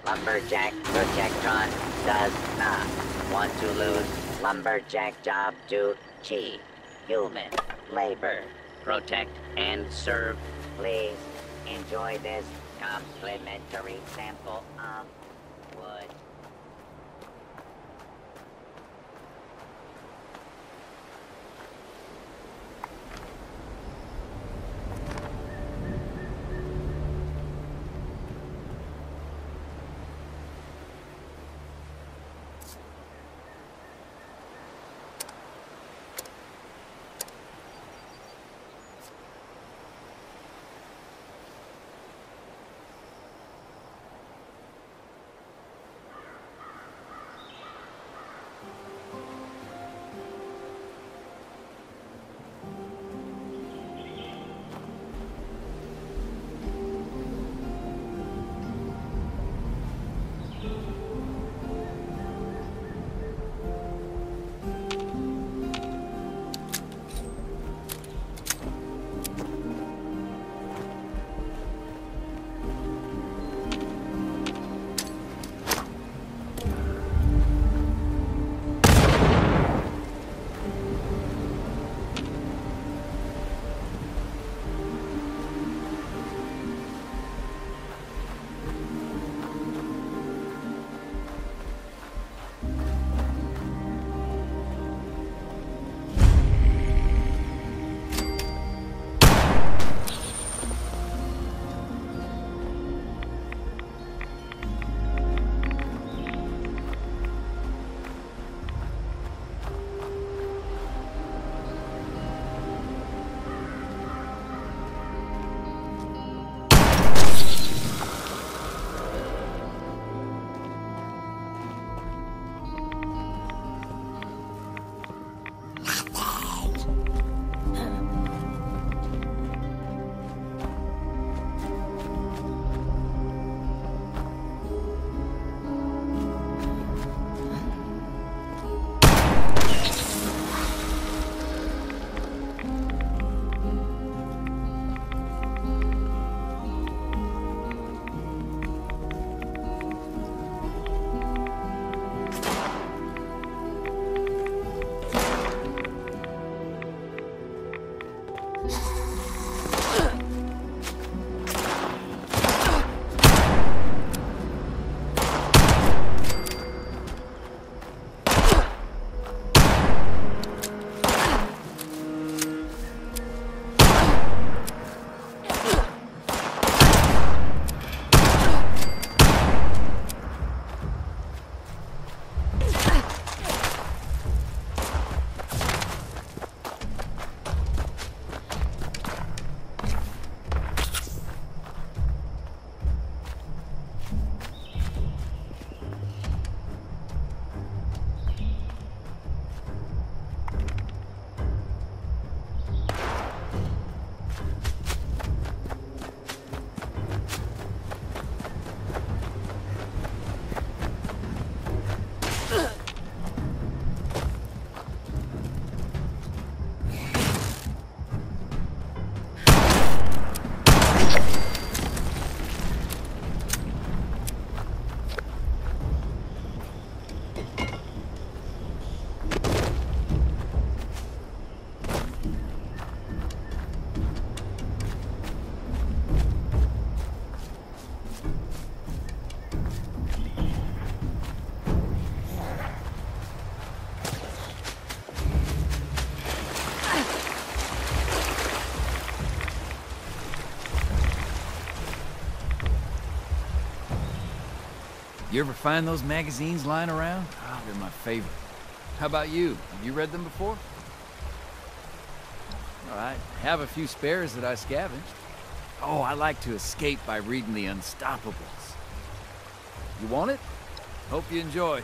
Lumberjack Protectron does not want to lose lumberjack job to cheap human labor. Protect and serve. Please enjoy this complimentary sample of wood. You ever find those magazines lying around? Oh, they're my favorite. How about you? Have you read them before? Well, I have a few spares that I scavenged. Oh, I like to escape by reading the Unstoppables. You want it? Hope you enjoy.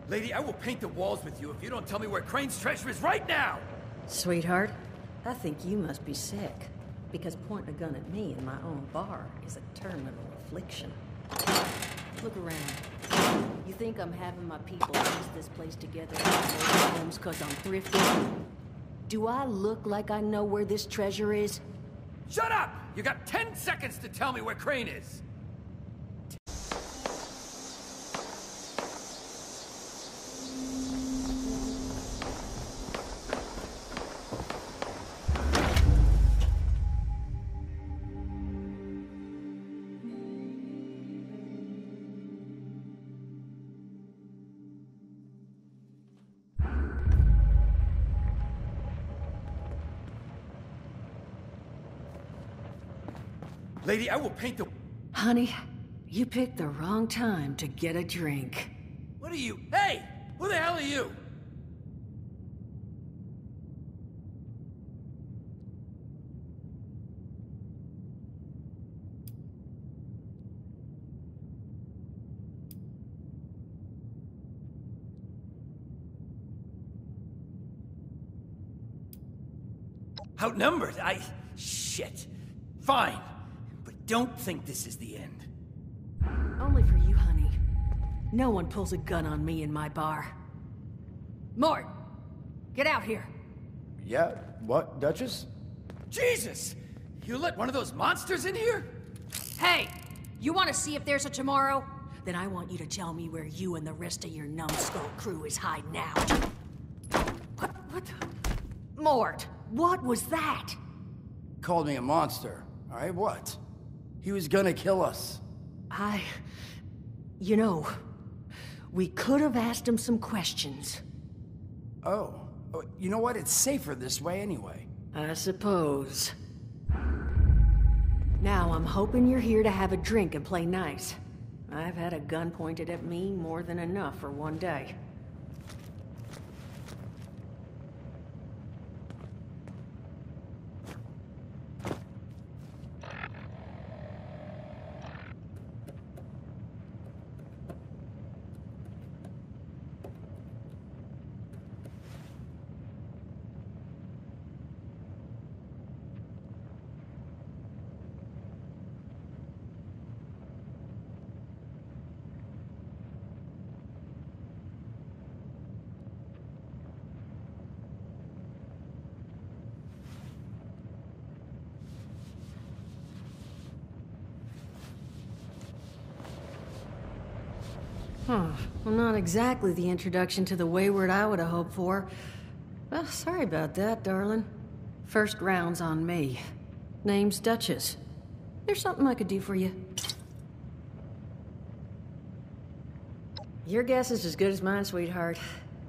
Lady, I will paint the walls with you if you don't tell me where Crane's treasure is right now! Sweetheart, I think you must be sick. Because pointing a gun at me in my own bar is a terminal affliction. Look around. You think I'm having my people piece this place together in their homes because I'm thrifty? Do I look like I know where this treasure is? Shut up! You got 10 seconds to tell me where Crane is! Lady, I will paint the... Honey, you picked the wrong time to get a drink. What are you... Hey! Who the hell are you? Outnumbered? Shit. Fine. But don't think this is the end. Only for you, honey. No one pulls a gun on me in my bar. Mort! Get out here! Yeah, what, Duchess? Jesus! You let one of those monsters in here? Hey! You want to see if there's a tomorrow? Then I want you to tell me where you and the rest of your numbskull crew is hiding out. What the... Mort, what was that? Called me a monster. Alright, what? He was gonna kill us. You know, we could have asked him some questions. Oh. You know what? It's safer this way anyway. I suppose. Now I'm hoping you're here to have a drink and play nice. I've had a gun pointed at me more than enough for one day. Well, not exactly the introduction to the Wayward I would have hoped for. Well, sorry about that, darling. First round's on me. Name's Duchess. There's something I could do for you. Your guess is as good as mine, sweetheart.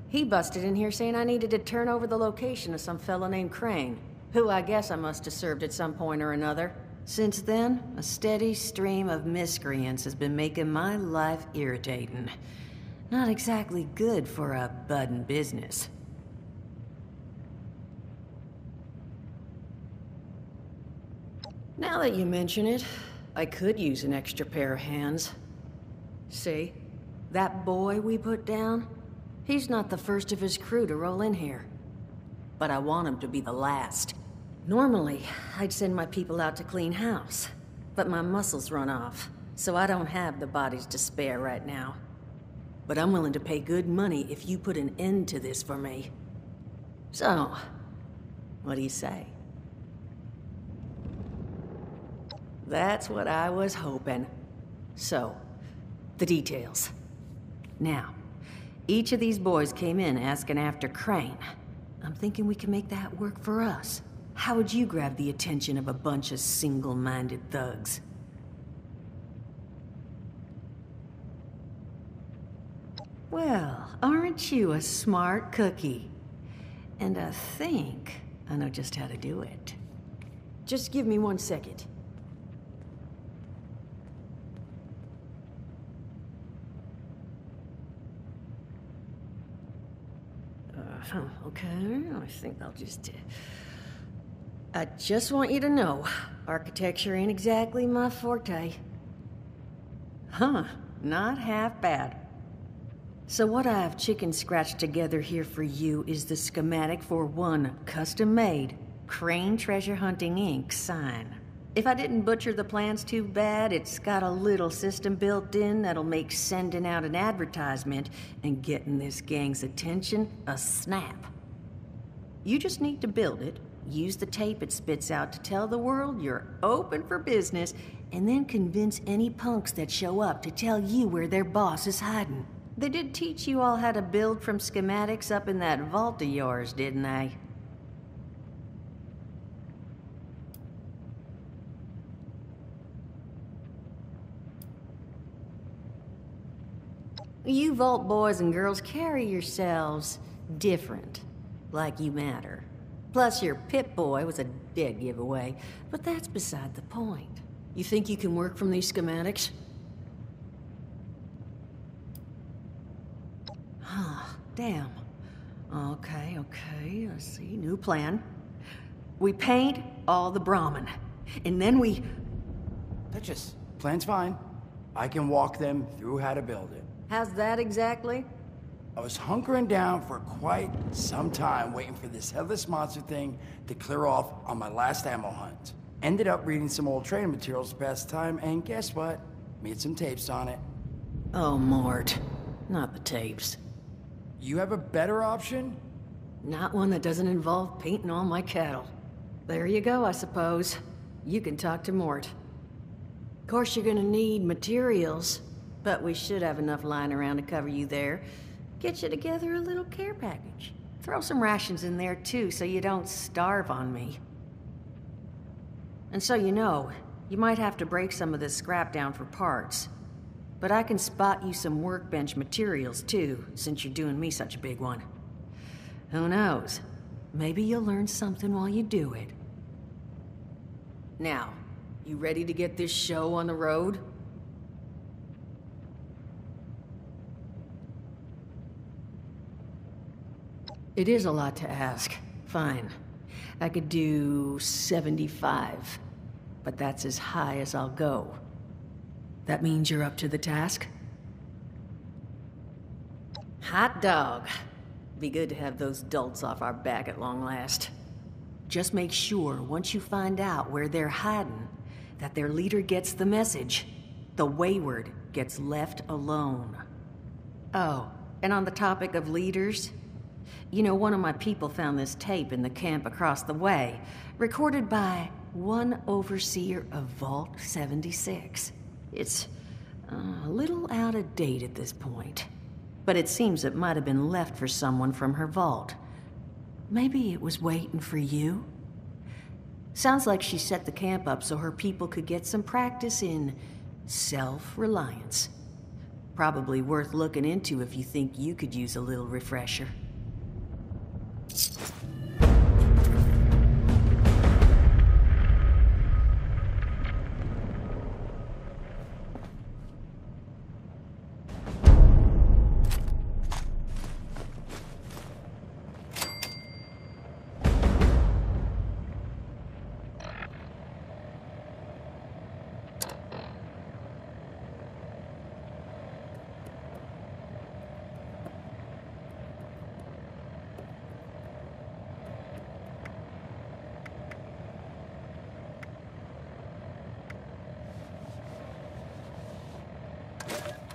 He busted in here saying I needed to turn over the location of some fella named Crane, who I guess I must have served at some point or another. Since then, a steady stream of miscreants has been making my life irritating. Not exactly good for a budding business. Now that you mention it, I could use an extra pair of hands. See? That boy we put down? He's not the first of his crew to roll in here. But I want him to be the last. Normally, I'd send my people out to clean house, but my muscles run off, so I don't have the bodies to spare right now. But I'm willing to pay good money if you put an end to this for me. So, what do you say? That's what I was hoping. So, the details. Now, each of these boys came in asking after Crane. I'm thinking we can make that work for us. How would you grab the attention of a bunch of single-minded thugs? Well, aren't you a smart cookie? And I think I know just how to do it. Just give me 1 second. Okay, I think I'll just... I just want you to know, architecture ain't exactly my forte. Huh, not half bad. So what I've chicken scratched together here for you is the schematic for one custom-made Crane Treasure Hunting Inc. sign. If I didn't butcher the plans too bad, it's got a little system built in that'll make sending out an advertisement and getting this gang's attention a snap. You just need to build it, use the tape it spits out to tell the world you're open for business, and then convince any punks that show up to tell you where their boss is hiding. They did teach you all how to build from schematics up in that vault of yours, didn't they? You vault boys and girls carry yourselves different, like you matter. Plus your Pip-Boy was a dead giveaway, but that's beside the point. You think you can work from these schematics? Damn. Okay, I see. New plan. We paint all the Brahmin, and then we... Plan's fine. I can walk them through how to build it. How's that exactly? I was hunkering down for quite some time waiting for this headless monster thing to clear off on my last ammo hunt. Ended up reading some old training materials to pass the time, and guess what? Made some tapes on it. Oh, Mort. Not the tapes. You have a better option? Not one that doesn't involve painting all my cattle. There you go, I suppose. You can talk to Mort. Of course you're gonna need materials, but we should have enough lying around to cover you there. Get you together a little care package. Throw some rations in there too, so you don't starve on me. And so you know, you might have to break some of this scrap down for parts. But I can spot you some workbench materials too, since you're doing me such a big one. Who knows? Maybe you'll learn something while you do it. Now, you ready to get this show on the road? It is a lot to ask. Fine. I could do 75, but that's as high as I'll go. That means you're up to the task? Hot dog. Be good to have those dolts off our back at long last. Just make sure, once you find out where they're hiding, that their leader gets the message. The wayward gets left alone. Oh, and on the topic of leaders, you know, one of my people found this tape in the camp across the way, recorded by one overseer of Vault 76. It's a little out of date at this point, but it seems it might have been left for someone from her vault. Maybe it was waiting for you? Sounds like she set the camp up so her people could get some practice in self-reliance. Probably worth looking into if you think you could use a little refresher.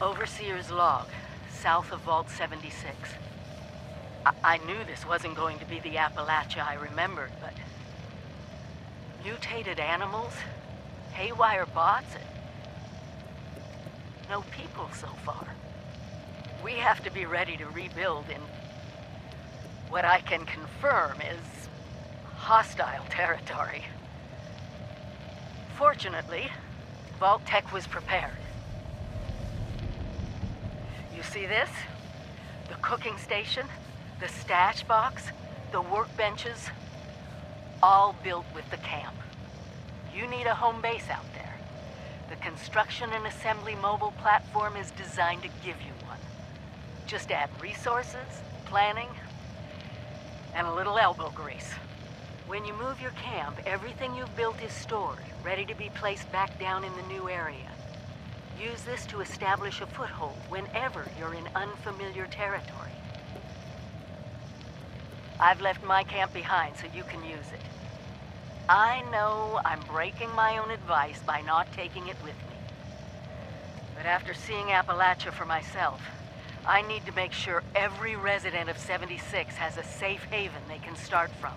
Overseer's log, south of Vault 76. I knew this wasn't going to be the Appalachia I remembered, but... mutated animals, haywire bots, and... no people so far. We have to be ready to rebuild in... what I can confirm is... hostile territory. Fortunately, Vault Tech was prepared. You see this? The cooking station, the stash box, the workbenches, all built with the camp. You need a home base out there. The construction and assembly mobile platform is designed to give you one. Just add resources, planning, and a little elbow grease. When you move your camp, everything you've built is stored, ready to be placed back down in the new area. Use this to establish a foothold whenever you're in unfamiliar territory. I've left my camp behind so you can use it. I know I'm breaking my own advice by not taking it with me. But after seeing Appalachia for myself, I need to make sure every resident of 76 has a safe haven they can start from.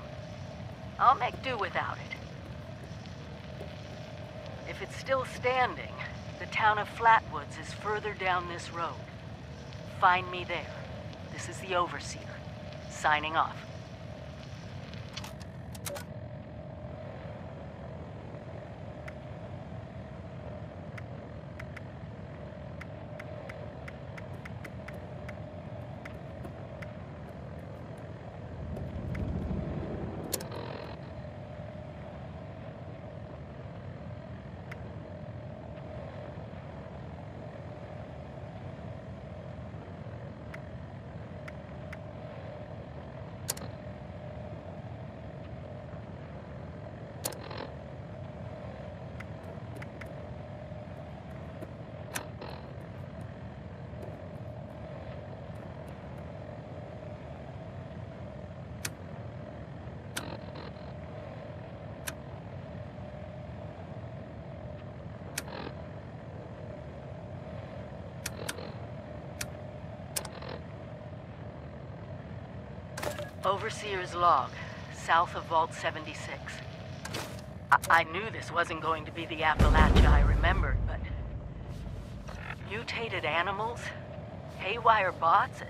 I'll make do without it. If it's still standing, the town of Flatwoods is further down this road. Find me there. This is the Overseer, signing off. Overseer's log, south of Vault 76. I knew this wasn't going to be the Appalachia I remembered, but... mutated animals? Haywire bots?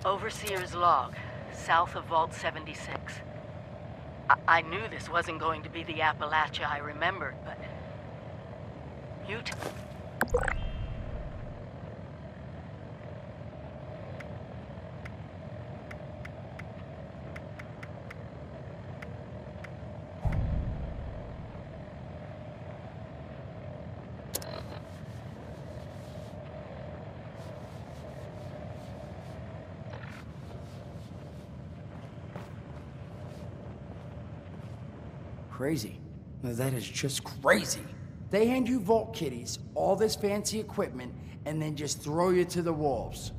Overseer's log, south of Vault 76. I knew this wasn't going to be the Appalachia I remembered, but... Crazy. Now that is just crazy. They hand you vault kitties, all this fancy equipment, and then just throw you to the wolves.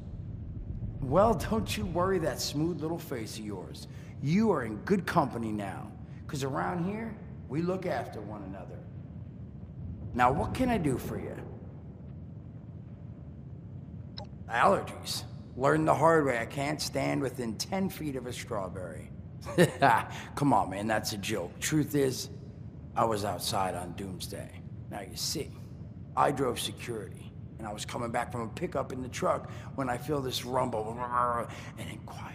Well, don't you worry that smooth little face of yours. You are in good company now, because around here, we look after one another. Now, what can I do for you? Allergies. Learned the hard way I can't stand within 10 feet of a strawberry. Come on, man, that's a joke. Truth is, I was outside on Doomsday. Now, you see, I drove security, and I was coming back from a pickup in the truck when I feel this rumble, and then quiet.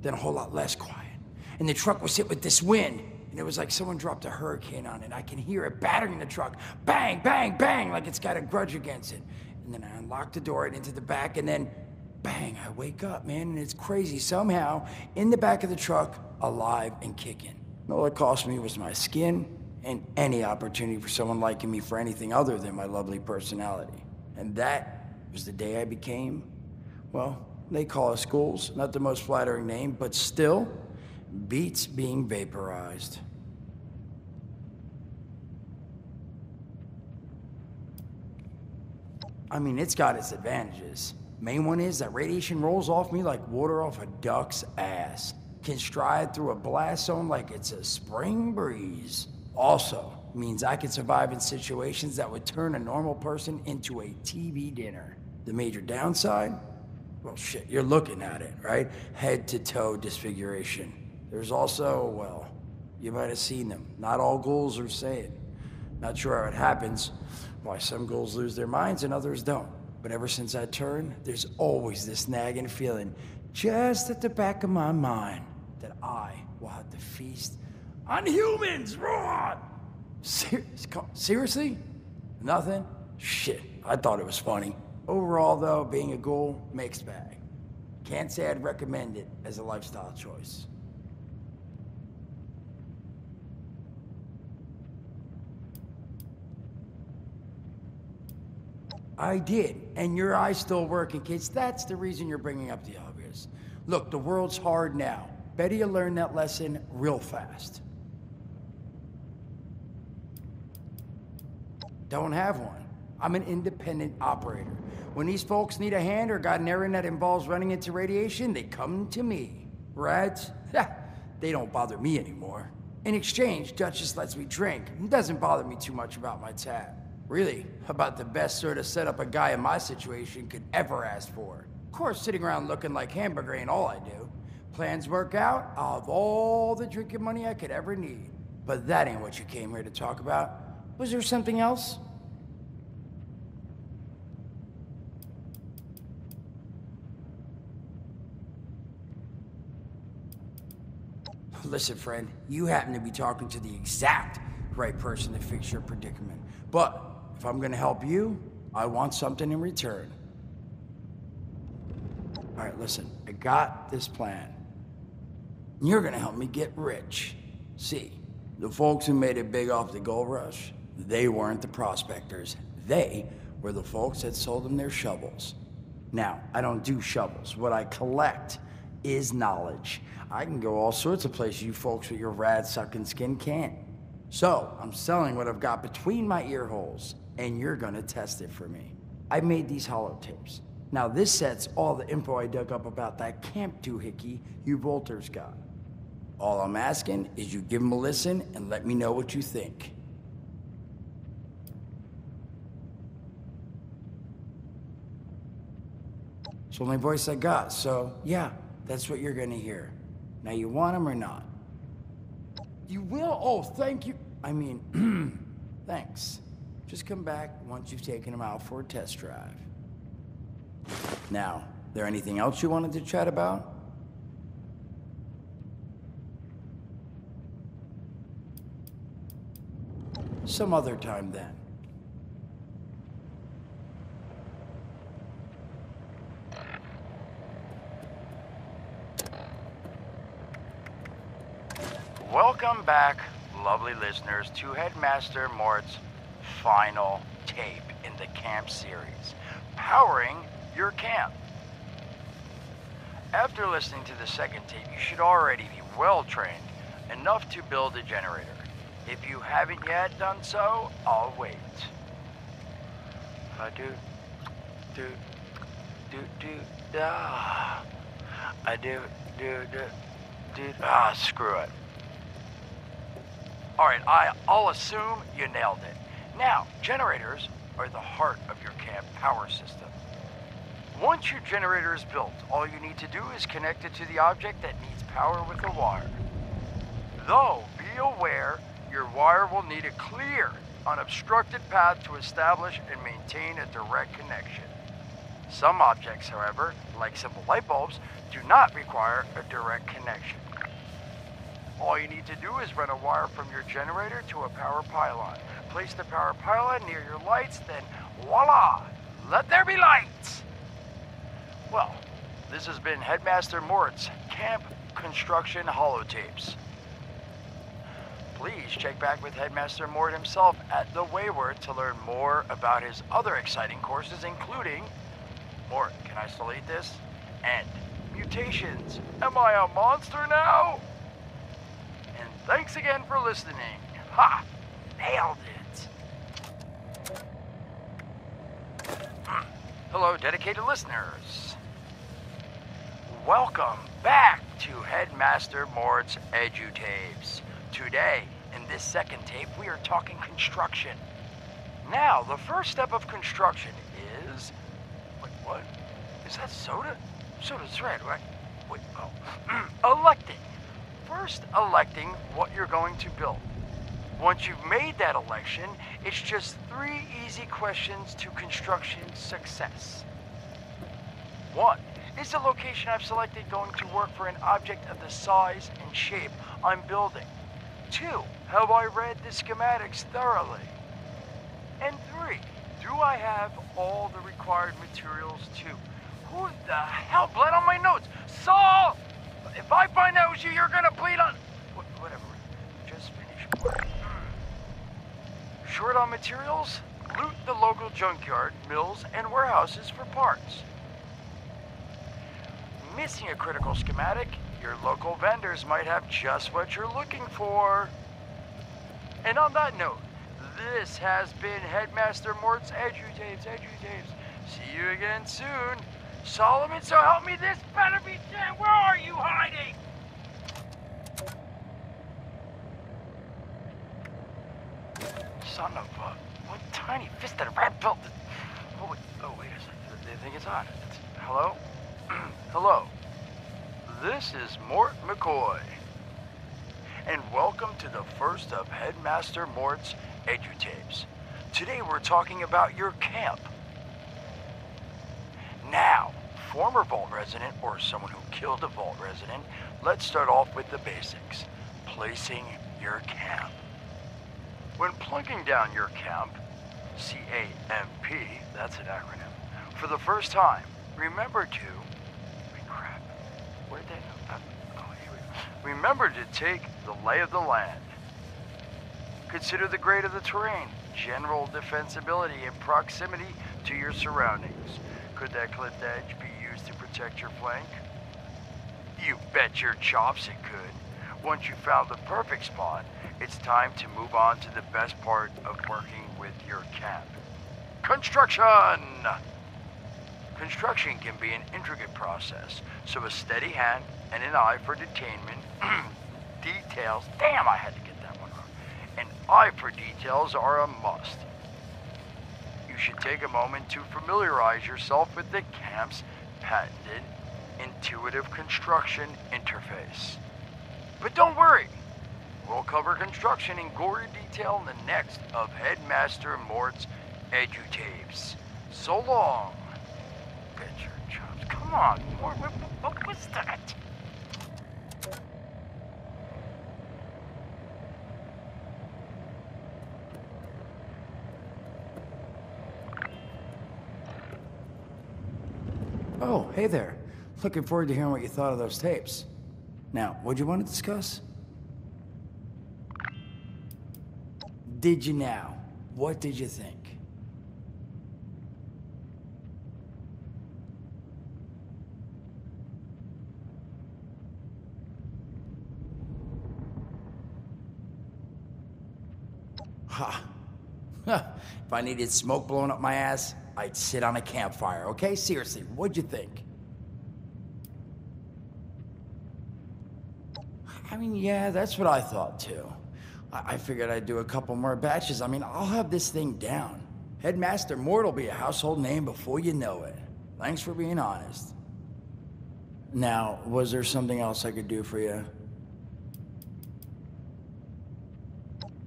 Then a whole lot less quiet. And the truck was hit with this wind, and it was like someone dropped a hurricane on it. I can hear it battering the truck. Bang, bang, bang, like it's got a grudge against it. And then I unlocked the door and into the back, and then bang, I wake up, man, and it's crazy. Somehow, in the back of the truck, alive and kicking. All it cost me was my skin and any opportunity for someone liking me for anything other than my lovely personality. And that was the day I became, well, they call us ghouls. Not the most flattering name, but still, beats being vaporized. I mean, it's got its advantages. Main one is that radiation rolls off me like water off a duck's ass. Can stride through a blast zone like it's a spring breeze. Also, means I can survive in situations that would turn a normal person into a TV dinner. The major downside? Well, shit, you're looking at it, right? Head to toe disfiguration. There's also, well, you might have seen them. Not all ghouls are sane. Not sure how it happens, why some ghouls lose their minds and others don't. But ever since I turned, there's always this nagging feeling just at the back of my mind that I will have to feast on humans. Raw! Seriously? Nothing? Shit, I thought it was funny. Overall, though, being a ghoul, mixed bag. Can't say I'd recommend it as a lifestyle choice. I did, and your eye's still working, kids. That's the reason you're bringing up the obvious. Look, the world's hard now. Better you learn that lesson real fast. Don't have one. I'm an independent operator. When these folks need a hand or got an errand that involves running into radiation, they come to me. Rats? They don't bother me anymore. In exchange, Duchess lets me drink and doesn't bother me too much about my tab. Really, about the best sort of setup a guy in my situation could ever ask for. Of course, sitting around looking like hamburger ain't all I do. Plans work out, I'll have all the drinking money I could ever need. But that ain't what you came here to talk about. Was there something else? Listen, friend, you happen to be talking to the exact right person to fix your predicament. But if I'm gonna help you, I want something in return. All right, listen, I got this plan. You're gonna help me get rich. See, the folks who made it big off the gold rush, they weren't the prospectors. They were the folks that sold them their shovels. Now, I don't do shovels. What I collect is knowledge. I can go all sorts of places you folks with your rad-sucking skin can't. So, I'm selling what I've got between my ear holes, and you're gonna test it for me. I made these holotapes. Now, this set's all the info I dug up about that camp doohickey you Volters got. All I'm asking is you give them a listen and let me know what you think. It's the only voice I got, so yeah, that's what you're gonna hear. Now, you want them or not? You will? Oh, thank you. I mean, thanks. Just come back once you've taken them out for a test drive. Now, there anything else you wanted to chat about? Some other time then. Welcome back, lovely listeners, to Headmaster Mort's final tape in the camp series, Powering Your Camp. After listening to the second tape, you should already be well trained enough to build a generator. If you haven't yet done so, I'll wait. Screw it. Alright, I'll assume you nailed it. Now, generators are the heart of your camp power system. Once your generator is built, all you need to do is connect it to the object that needs power with a wire. Though, be aware, your wire will need a clear, unobstructed path to establish and maintain a direct connection. Some objects, however, like simple light bulbs, do not require a direct connection. All you need to do is run a wire from your generator to a power pylon. Place the power pylon near your lights, then voila! Let there be lights! Well, this has been Headmaster Mort's Camp Construction Holotapes. Please check back with Headmaster Mort himself at the Wayward to learn more about his other exciting courses, including Mort, can I still eat this? And mutations. Am I a monster now? And thanks again for listening. Ha! Nailed it. Hello, dedicated listeners. Welcome back to Headmaster Mort's EduTapes. Today, in this second tape, we are talking construction. Now, the first step of construction is... Wait, what? Is that soda? Soda's red, right? Wait, oh. Electing. First, electing what you're going to build. Once you've made that election, it's just 3 easy questions to construction success. 1. Is the location I've selected going to work for an object of the size and shape I'm building? 2. Have I read the schematics thoroughly? And 3. Do I have all the required materials too? Who the hell bled on my notes? Saul! If I find out it was you, you're gonna bleed on... Whatever. Just finish. Short on materials? Loot the local junkyard, mills, and warehouses for parts. Missing a critical schematic? Your local vendors might have just what you're looking for. And on that note, This has been Headmaster Mort's EduTapes. See you again soon. Solomon, so help me, this better be Jen. Where are you hiding? Son of a... What tiny fisted rat built this... Oh, wait a second. They think it's on. Hello? Hello. This is Mort McCoy. And welcome to the first of Headmaster Mort's EduTapes. Today we're talking about your camp. Now, former Vault resident or someone who killed a Vault resident, let's start off with the basics. Placing your camp. When plunking down your camp, C-A-M-P, that's an acronym, for the first time, remember to... crap. Where'd they go? Oh, here we go. Remember to take the lay of the land. Consider the grade of the terrain, general defensibility, and proximity to your surroundings. Could that clipped edge be used to protect your flank? You bet your chops it could. Once you found the perfect spot, it's time to move on to the best part of working with your camp. Construction! Construction can be an intricate process, so a steady hand and an eye for detainment, details, damn, I had to get that one wrong. An eye for details are a must. You should take a moment to familiarize yourself with the camp's patented intuitive construction interface. But don't worry, we'll cover construction in gory detail in the next of Headmaster Mort's EduTapes. So long. Bet your chops. Come on, Mort, what was that? Oh, hey there. Looking forward to hearing what you thought of those tapes. Now, what'd you want to discuss? Did you now? What did you think? Ha. If I needed smoke blowing up my ass, I'd sit on a campfire, okay? Seriously, what'd you think? I mean, yeah, that's what I thought too. I figured I'd do a couple more batches. I mean, I'll have this thing down. Headmaster Mort will be a household name before you know it. Thanks for being honest. Now, was there something else I could do for you?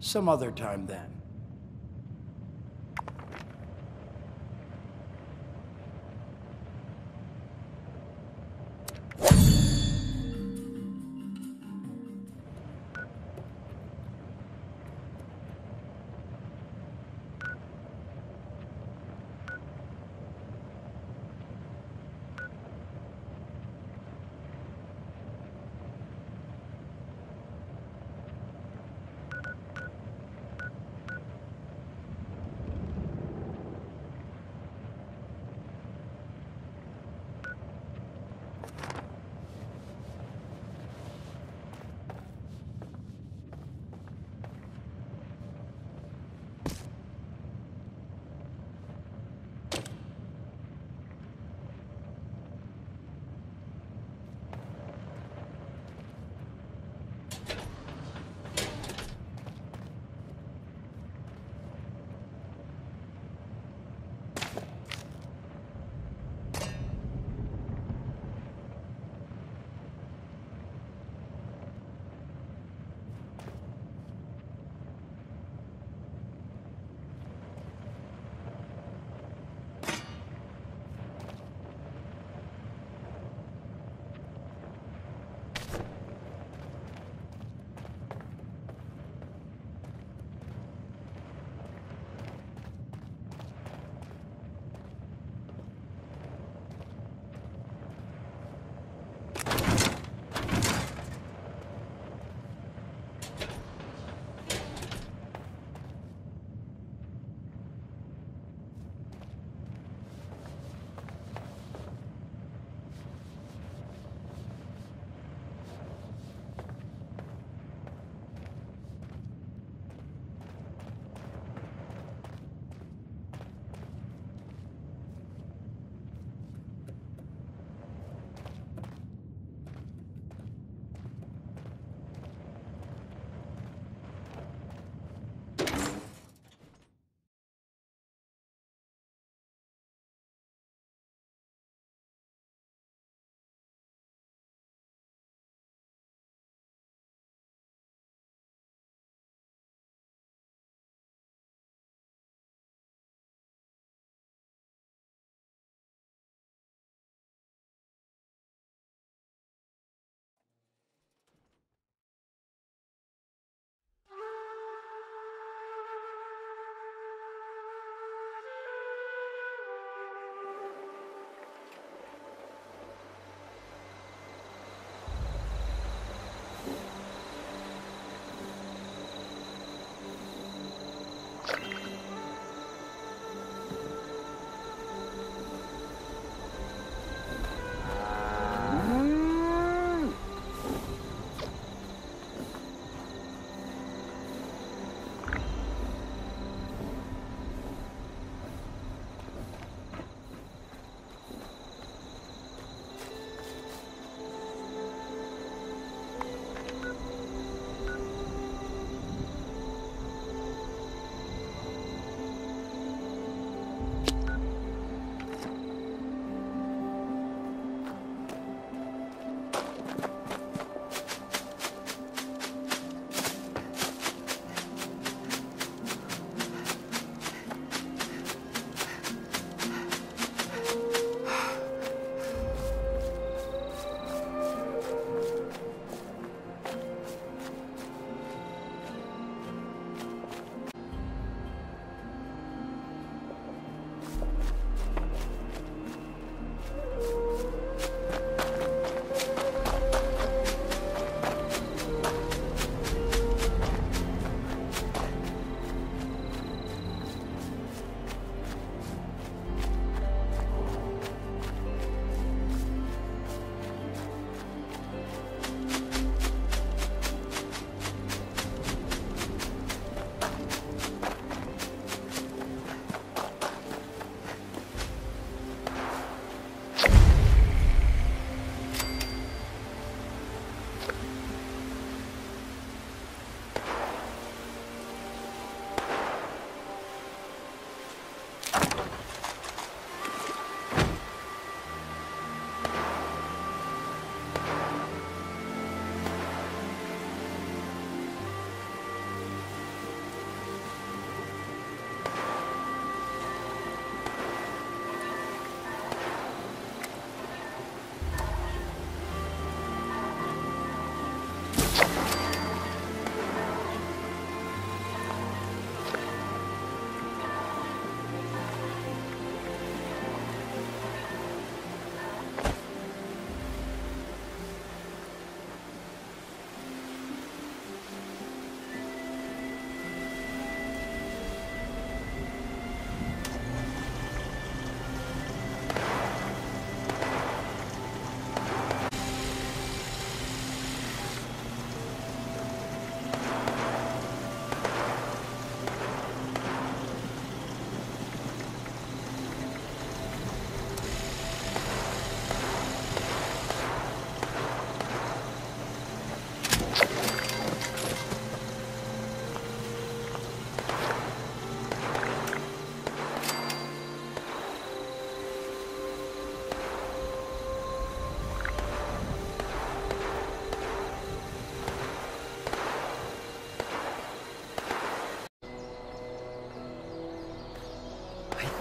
Some other time then.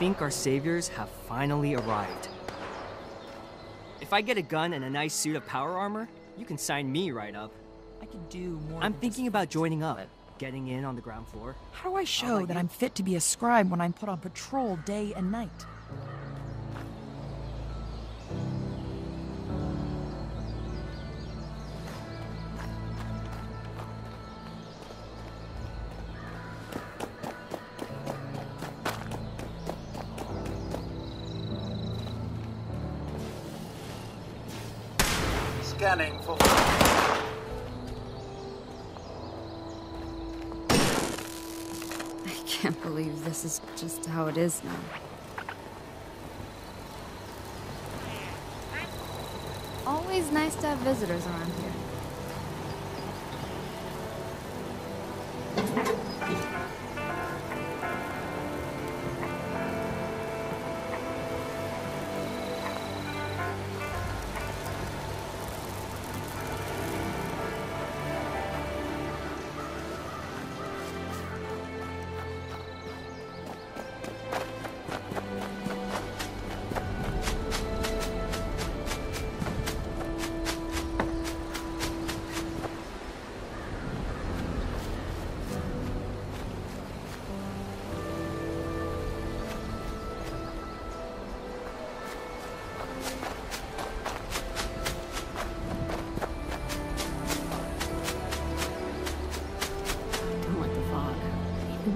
think our saviors have finally arrived. If I get a gun and a nice suit of power armor, you can sign me right up. I can do more. I'm thinking about joining up, getting in on the ground floor. How do I show that I'm fit to be a scribe when I'm put on patrol day and night? Scanning for... I can't believe this is just how it is now. Always nice to have visitors around here.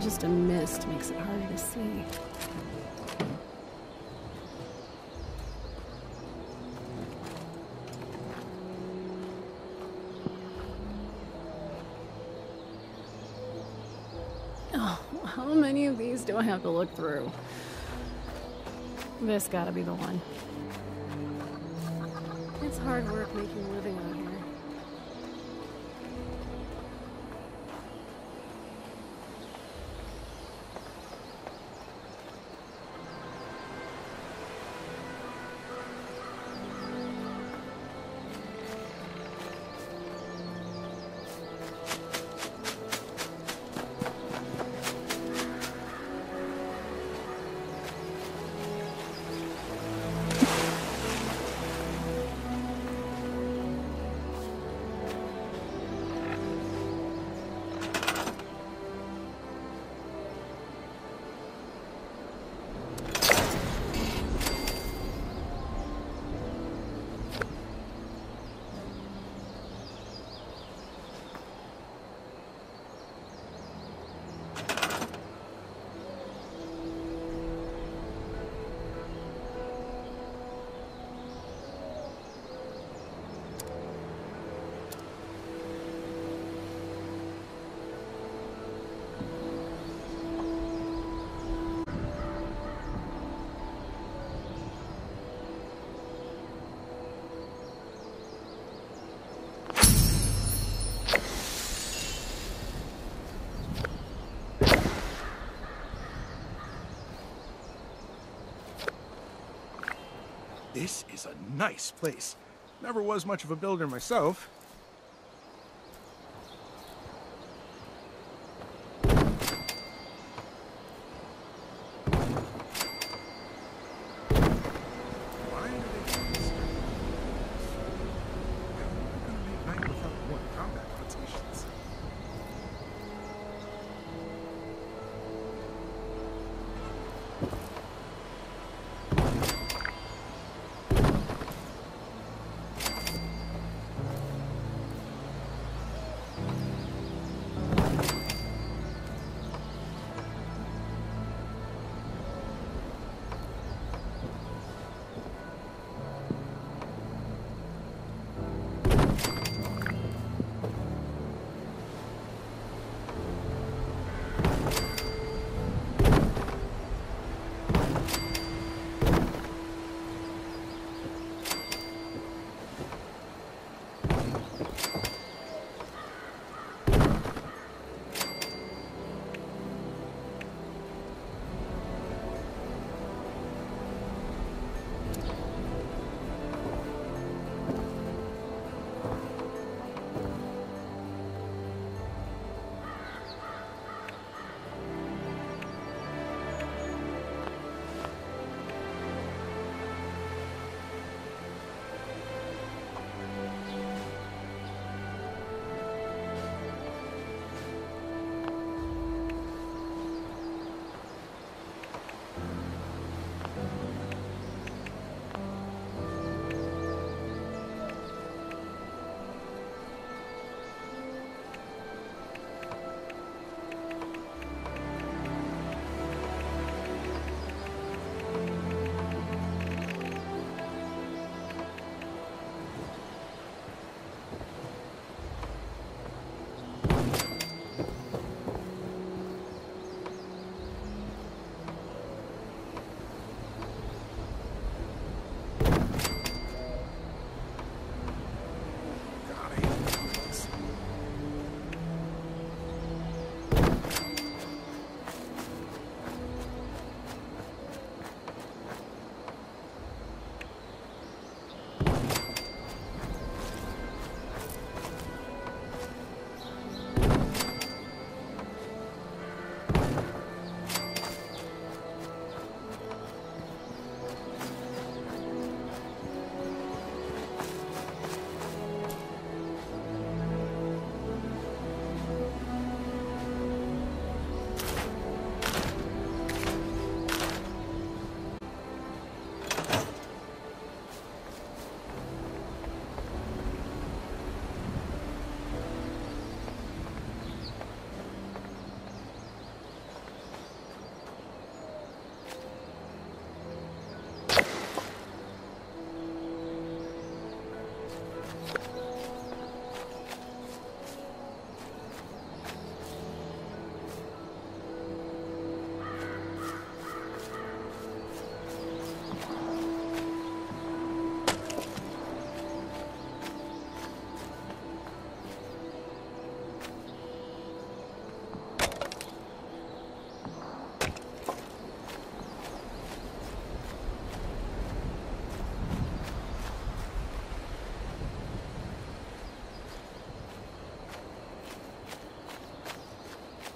Just a mist makes it harder to see. Oh, how many of these do I have to look through? This gotta be the one. It's hard work making a living out here. This is a nice place. Never was much of a builder myself. Why do they do this? I'm gonna make 9 without more combat rotations.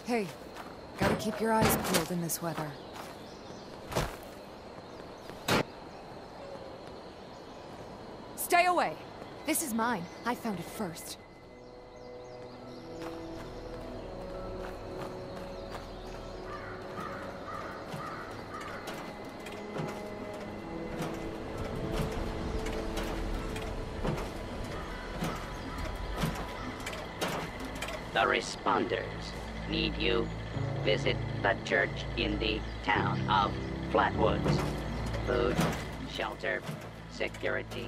Hey, gotta keep your eyes peeled in this weather. Stay away! This is mine. I found it first. The responders need you. Visit the church in the town of Flatwoods. Food, shelter, security.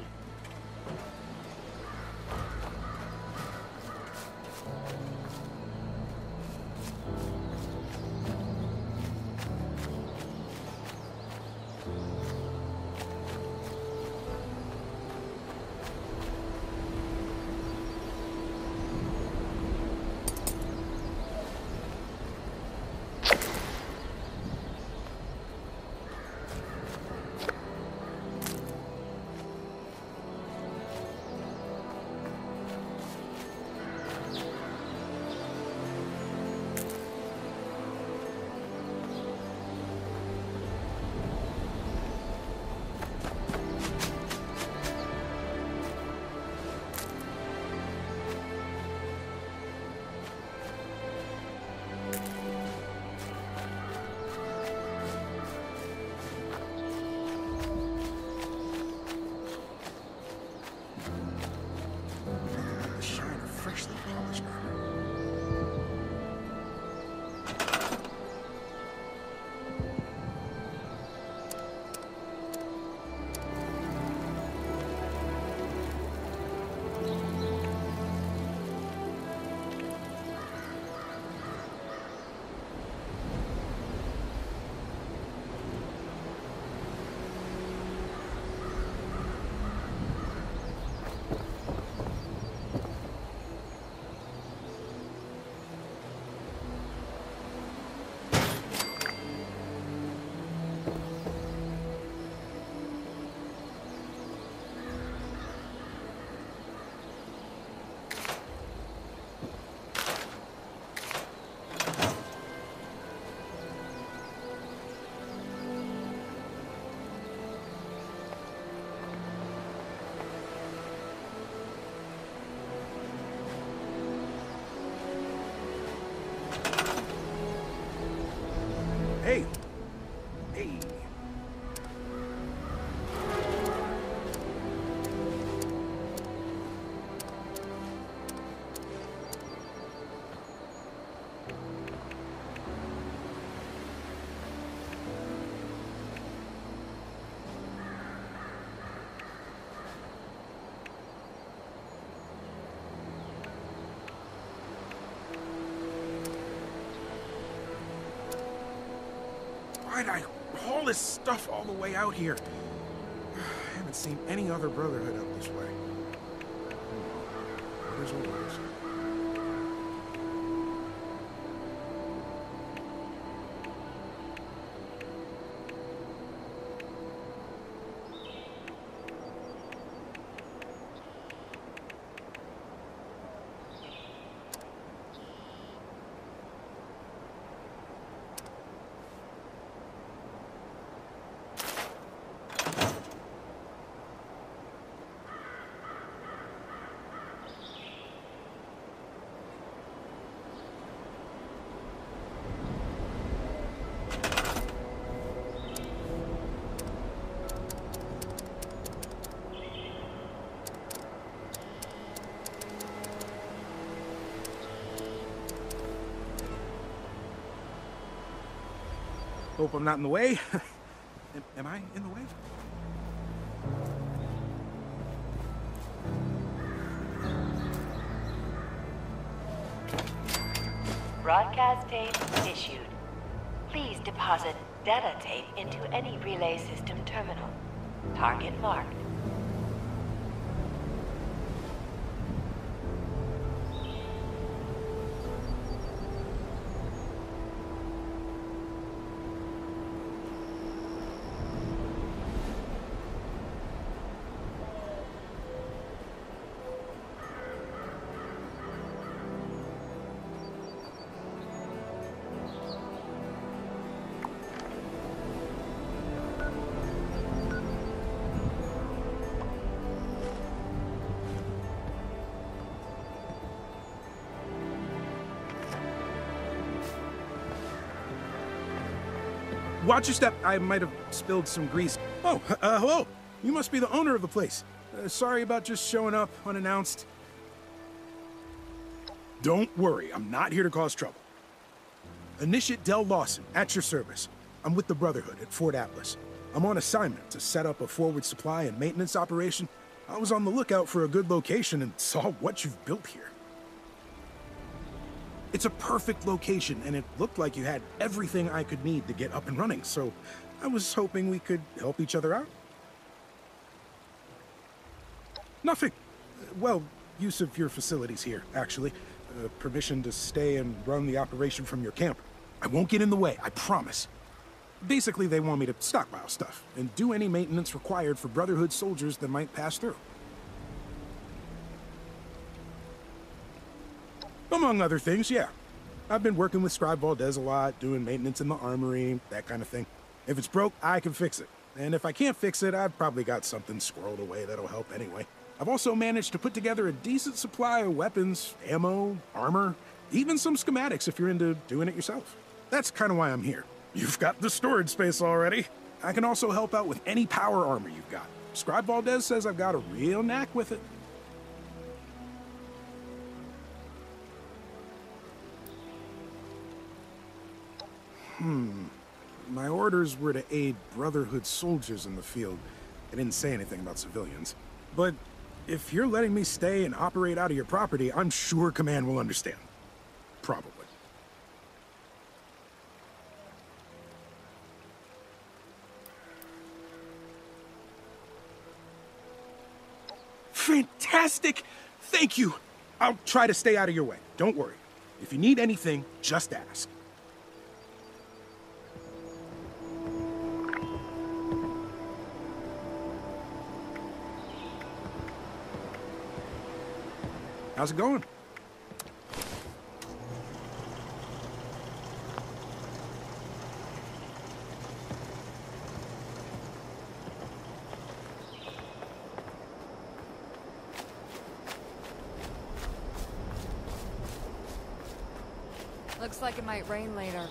The shine of freshly polished armor. Hey! Hey! Why'd I haul this stuff all the way out here? I haven't seen any other Brotherhood up this way. Orders are orders. Hope I'm not in the way. Am I in the way? Broadcast tape issued. Please deposit data tape into any relay system terminal. Target marked. Watch your step. I might have spilled some grease. Oh, hello. You must be the owner of the place. Sorry about just showing up unannounced. Don't worry, I'm not here to cause trouble. Initiate Del Lawson, at your service. I'm with the Brotherhood at Fort Atlas. I'm on assignment to set up a forward supply and maintenance operation. I was on the lookout for a good location and saw what you've built here. It's a perfect location, and it looked like you had everything I could need to get up and running, so I was hoping we could help each other out. Nothing. Well, use of your facilities here, actually. Permission to stay and run the operation from your camp. I won't get in the way, I promise. Basically, they want me to stockpile stuff and do any maintenance required for Brotherhood soldiers that might pass through. Among other things, yeah. I've been working with Scribe Valdez a lot, doing maintenance in the armory, that kind of thing. If it's broke, I can fix it. And if I can't fix it, I've probably got something squirreled away that'll help anyway. I've also managed to put together a decent supply of weapons, ammo, armor, even some schematics if you're into doing it yourself. That's kind of why I'm here. You've got the storage space already. I can also help out with any power armor you've got. Scribe Valdez says I've got a real knack with it. My orders were to aid Brotherhood soldiers in the field. I didn't say anything about civilians. But if you're letting me stay and operate out of your property, I'm sure Command will understand. Probably. Fantastic! Thank you! I'll try to stay out of your way. Don't worry. If you need anything, just ask. How's it going? Looks like it might rain later.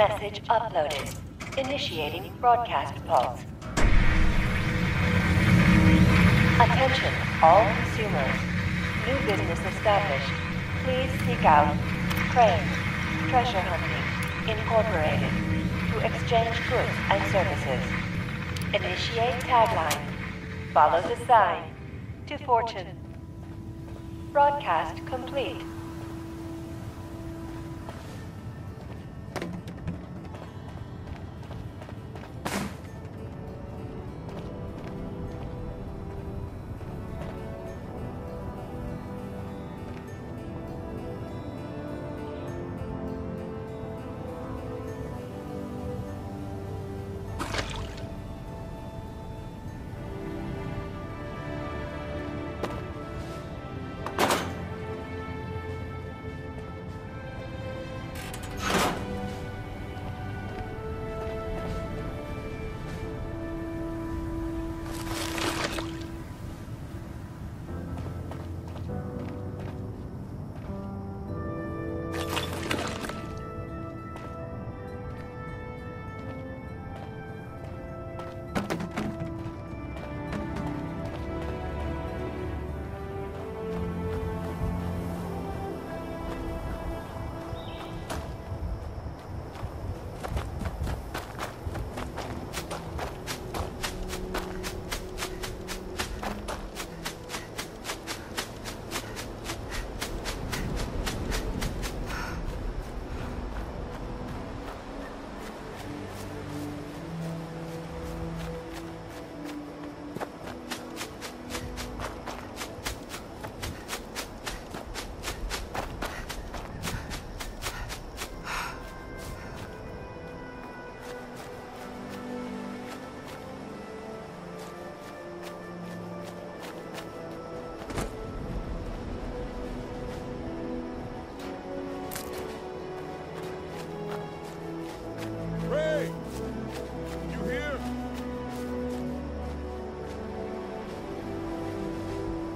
Message uploaded. Initiating broadcast pulse. Attention, all consumers. New business established. Please seek out Crane Treasure Hunting Incorporated to exchange goods and services. Initiate tagline. Follow the sign to fortune. Broadcast complete.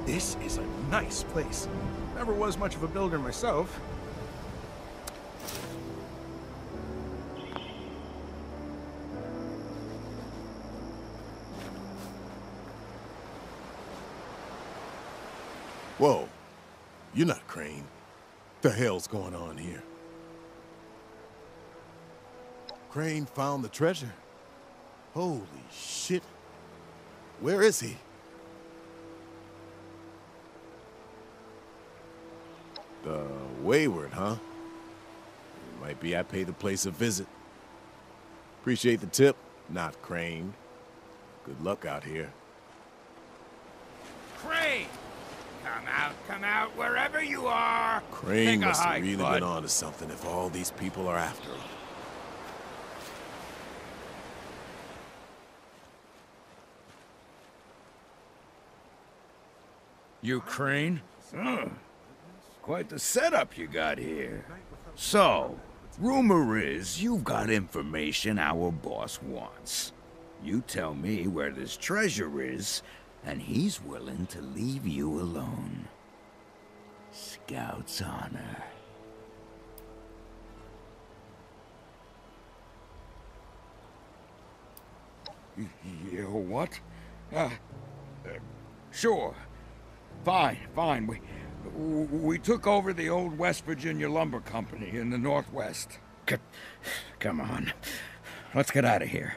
This is a nice place. Never was much of a builder myself. Whoa. You're not Crane. What the hell's going on here? Crane found the treasure? Holy shit. Where is he? The Wayward, huh? Might be I pay the place a visit. Appreciate the tip, not Crane. Good luck out here. Crane! Come out, wherever you are! Crane must have really been onto something if all these people are after him. You Crane? Quite the setup you got here. So, rumor is you've got information our boss wants. You tell me where this treasure is, and he's willing to leave you alone. Scout's honor. Yeah, what? Sure. Fine. We took over the old West Virginia Lumber Company in the Northwest. Come on. Let's get out of here.